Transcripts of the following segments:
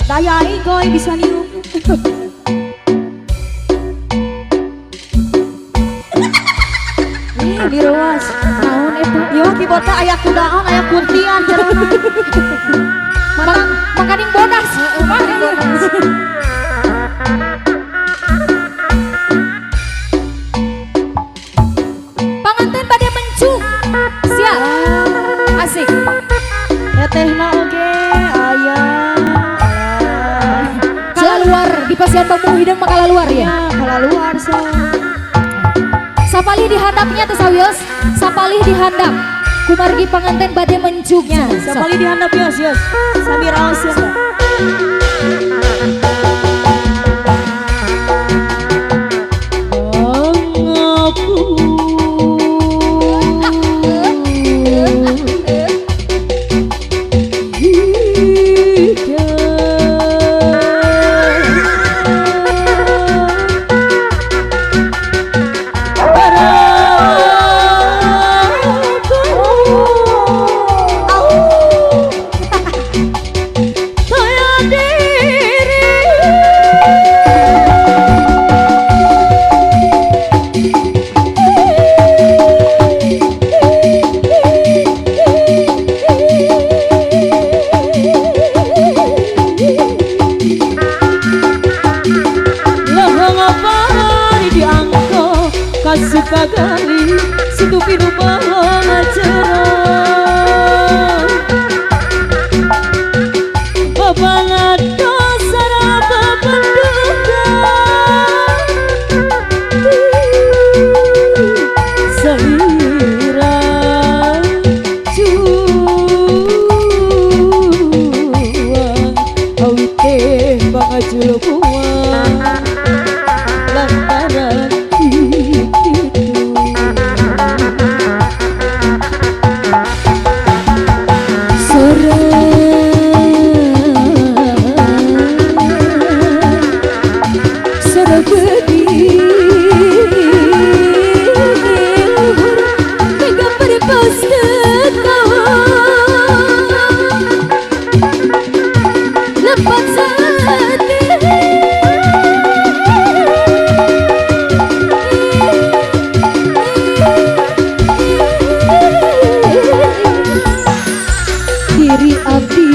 Dayai goy bisa niup. Nih diruas. Naon eta? Yo kibota aya kudaon aya kuntian jarana. Makaning bodas. Panganten pada mencung. Siap. Asik. Tetehna oge aya. Kala luar di pasian bambu hidung mah kala luar ya. Kala luar so. Sapalih dihandapnya tuh sawios. Sapalih dihandap. Kumargi panganten bade mencungnya. Sapali dihandap yos yos. Sambil raos yos. Suka gali situ pinu maha cerah babana dosara babanduka sahira juang awite bangajulukuan lantaran diri abdi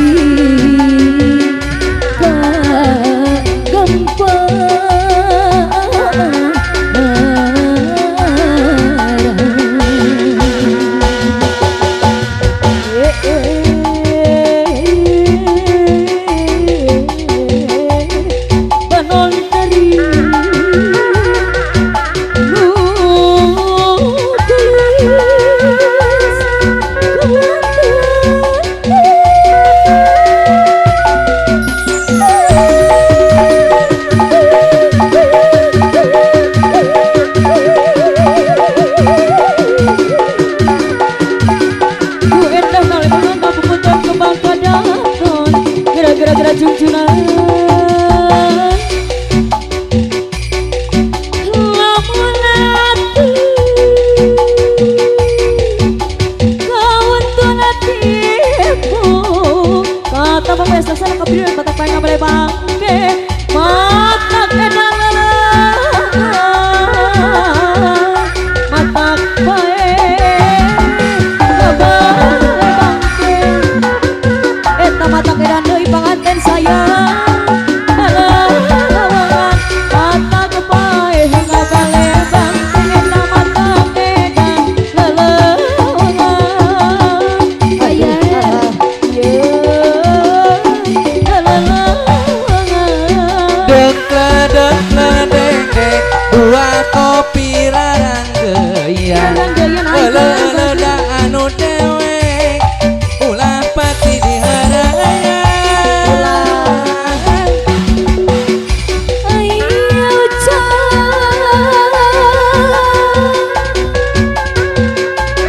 gara-gara junjunan lamun atuh kauntuan hatiku kata pemesta sana kebiruan batak pengen boleh bangke matak edan matak baik bangke eta matak edan deui panganten sayang matak baik hingga balik bangke eta matak edan lelewangan ayah dua kopi larang geuyan leleda anu dewek ulah pati diharaya ayo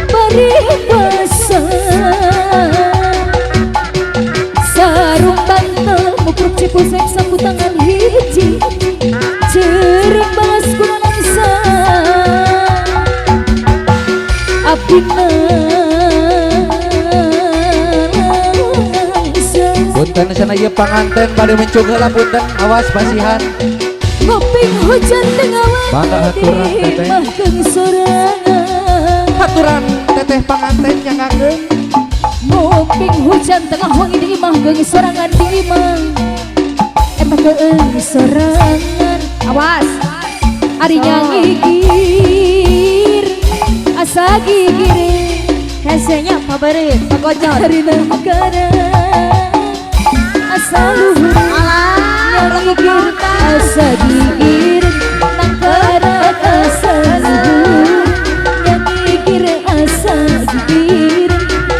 bari pesan sarung bantal mukruk cipusek sapu tangan hiji cering balas kunanangsa abdi nangsa Dan sana ieu panganten bade mencung heula punten awas basihan. Ngoping hujan tengah Mangga haturan teteh. mahkeung sorangan. Haturan teteh panganten nyangkakeun. Ngoping hujan tengah wangi di imah geung sorangan di imah. Mahkeung sorangan. Awas. Ari nyangigir asa gigir. Hesenya pabere pagojor. Hari nangkara asa luhur. Nyangigir asa gigir. Nangkara asa luhur. Nyangigir asa gigir.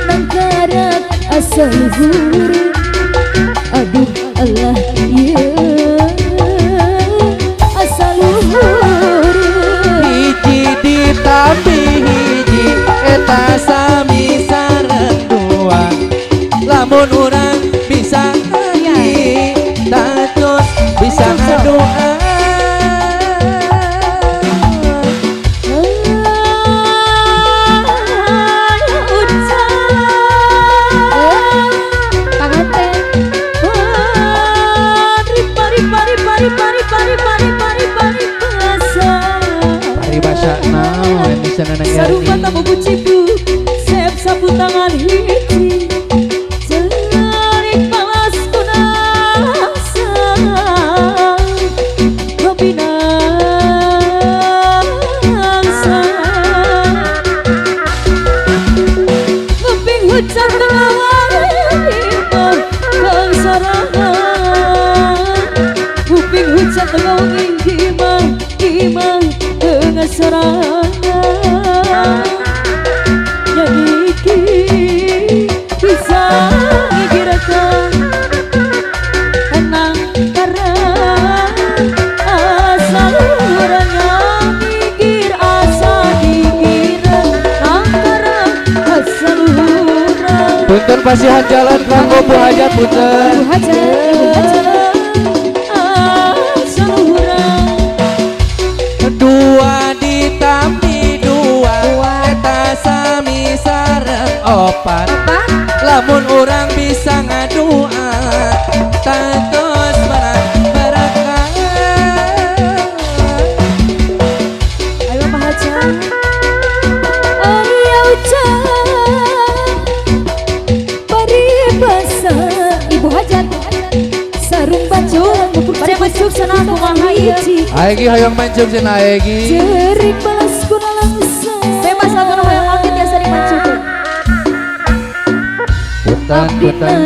Nangkara asa luhur. Aduh Allah ya asa luhur. Hiji ditambi hiji eta sami sareng dua. Lamun urang bisa nyanyi tatos bisa ngadoa. Panganten Ari basa naon bisa Sarung mata nangani. bubu cipu, sep sapu tangan hiji, cerik balas kunasa, kopi nangsa. Nguping hujan tengah wangi, kang sorangan. Nguping hujan tengah wangi, imah dengan sorangan. Nyangiki bisa ngigirakan tenang karena asal orang nyangigir asa gigiran nangkara asal orang. Punten pasihan jalan kanggo Bu Hajat punten. Ibu Hajar Asal orang. Dua ditambi dua eta sami sareng opat. Lamun orang bisa ngadua tatos barakah. Ayo Pak Haja. Ayo paribasa Ibu Hajat sarung bacurang Pada besok sana kumaha ieu. Aegi hayang mancung cenah aegi. jerik balas kuna langsung Bebas lamun hoyong akit ya sering mancukeun. Punten punten.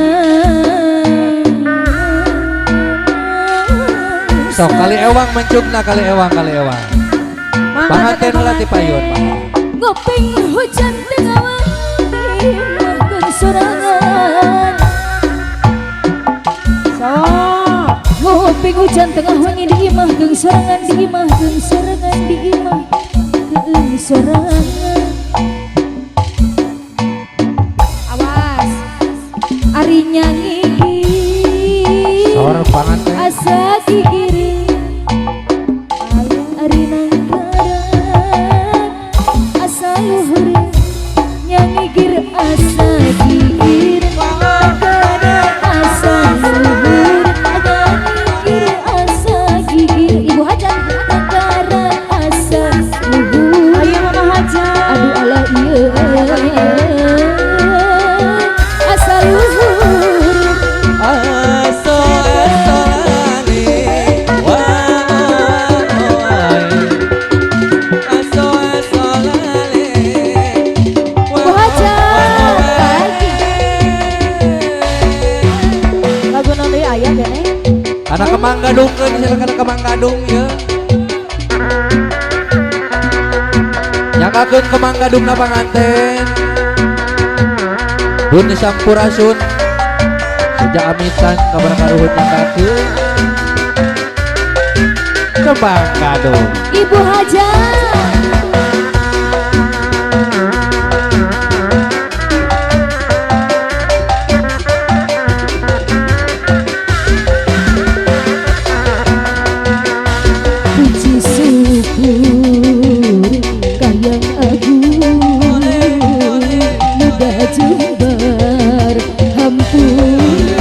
Sok kali ewang mencungna kali ewang. Panganten heula ti payun. ngopeng hujan tengah wangi mahkeung sorangan. Sok. Ngopeng hujan tengah wangi di imah geung sorangan di imah geung sorangan di imah geung sorangan. Awas ari nyangigir Sor panganten. asa gigir. Ari nangkara asa luhur. Nyangigir asa gigir. Nangkara asa luhur. Nyangigir asa gigir. Ibu Hajat nangkara asa luhur. Ayo Mama Haja. Aduh Allah iya asa luhur. Aso lali wae. Aso lali. Bu Hajat lagi. Lagu nanti ayah deh. Anak Kemang Gadung kan silakan anak Kemang Gadung ya. Nyakakeun Kemang Gadung na panganten. Bun Sampurasun. Sejak amitan kabar karuhut nyakakeun. Kemang Gadung. Ibu Hajat puji syukur kayang agung mudah jembar hampuran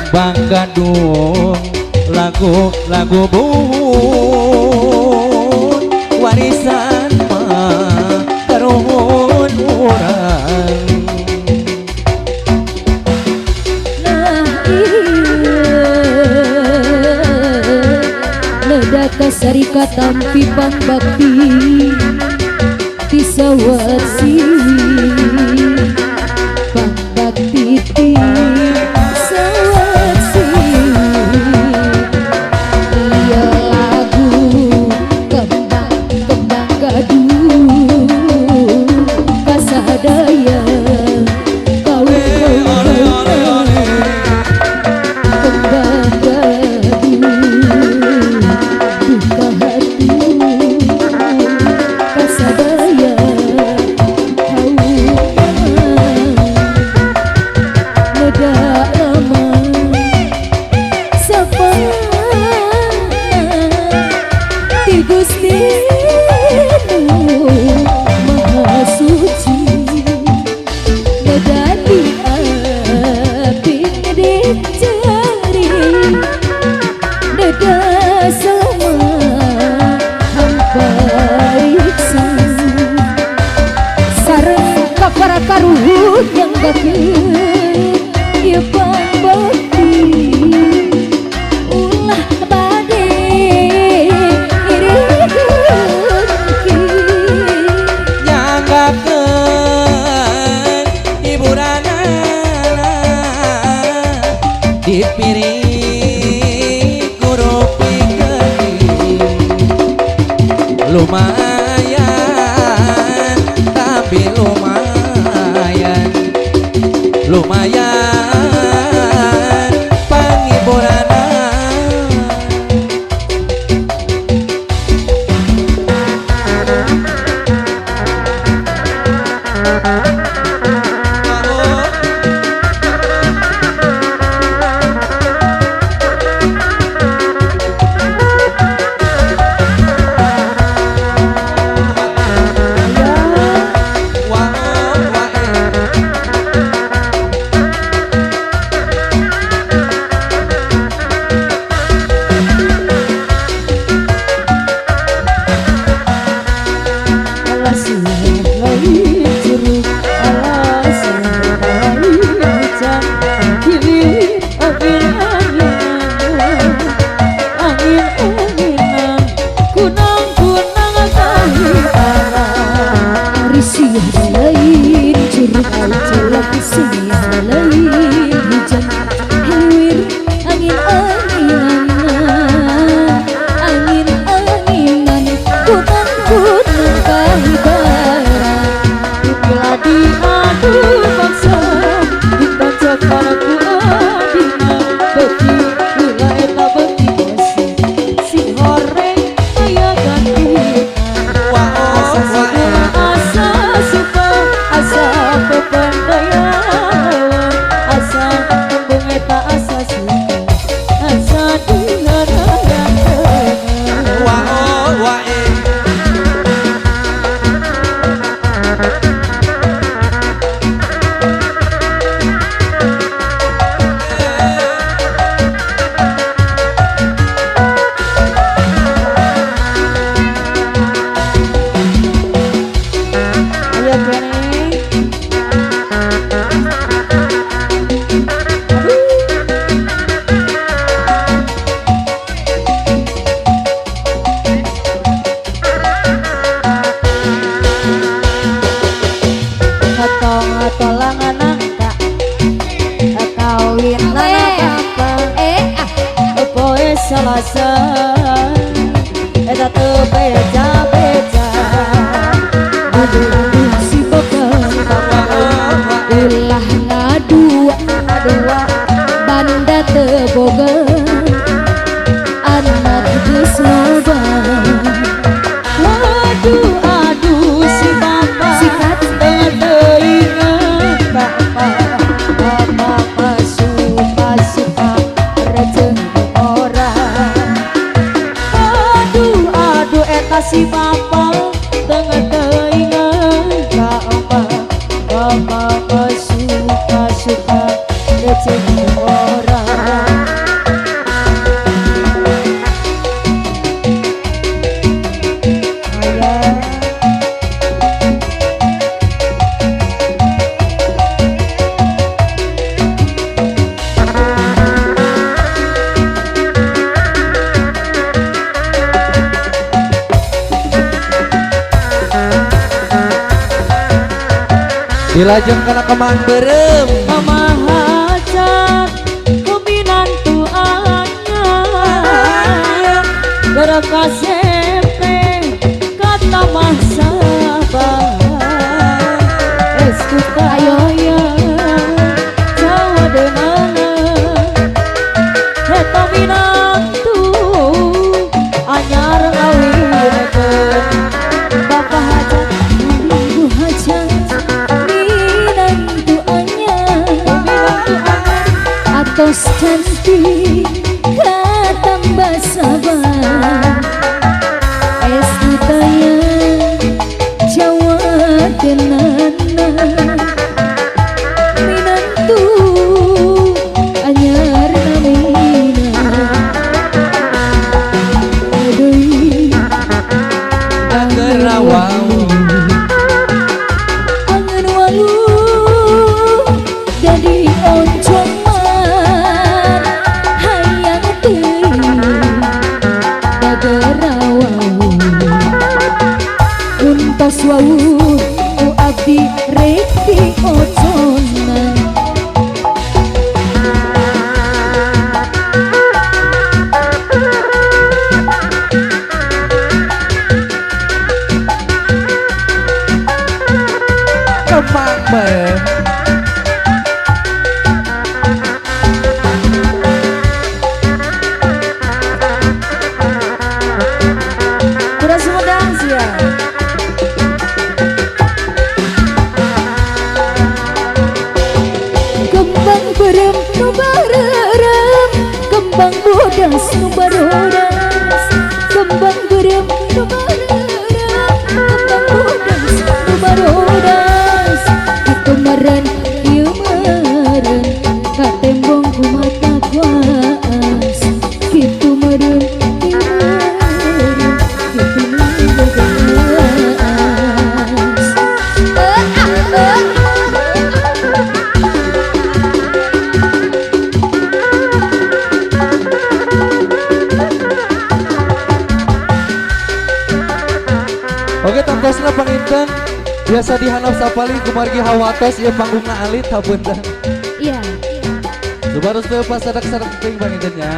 kembang gadung lagu bun warisan mah karuhun urang. Ledaka sarika tampi pangbakti disawasi pangbakti disawasi iya lagu kembang gadung kasadaya kau kembang gadung buka hati kasadaya kau neda lama sapana ti Gusti Maha Suci medali api dicari neda sama hampa riksa sareng kapara karuhun yang bakit ya pangbakti ulah bade iriki Nyanggakeun hiburanana dipiring kurupi geuning lumayan tapi lumayan panghiburana. Salasa eta teu beja-beja aduh si bakal ulah ngadua banda teboga anak geus loba aduh si bapak sikat teuing bapak suka rejeng si bapak dengan teringat Bapak suka receh orang. Dilajeng kana kemang berem. Mama hajat kuminantu anyar gara kasepe kata masa sabar eskuta ayo ya jawa denangan eta minantu anyar ngawirkeun bapak hajat Ibu hajat minantu anyar atos cantik katambah sabar esku tayang Jawa denana minantu anyar namina aduh Anggerawau. angen walu jadi oncoman hayang teuing dagerawau untas wau ku abdi rek di oconan Kemang berem. Kuda Sumedang sia kembang berem nu barerem kembang bodas nu barodas kembang berem nu barerem kembang bodas nu barodas itu meren ieu meren katembong ku mata kuas kitu meren ieu meren kitu meren Oke tangkosna panginten biasa dihanap sapali kumargi hawatos ieu panggungna alit hapunten. iya Subarus teu pasadak-sadak teuing panginten nya.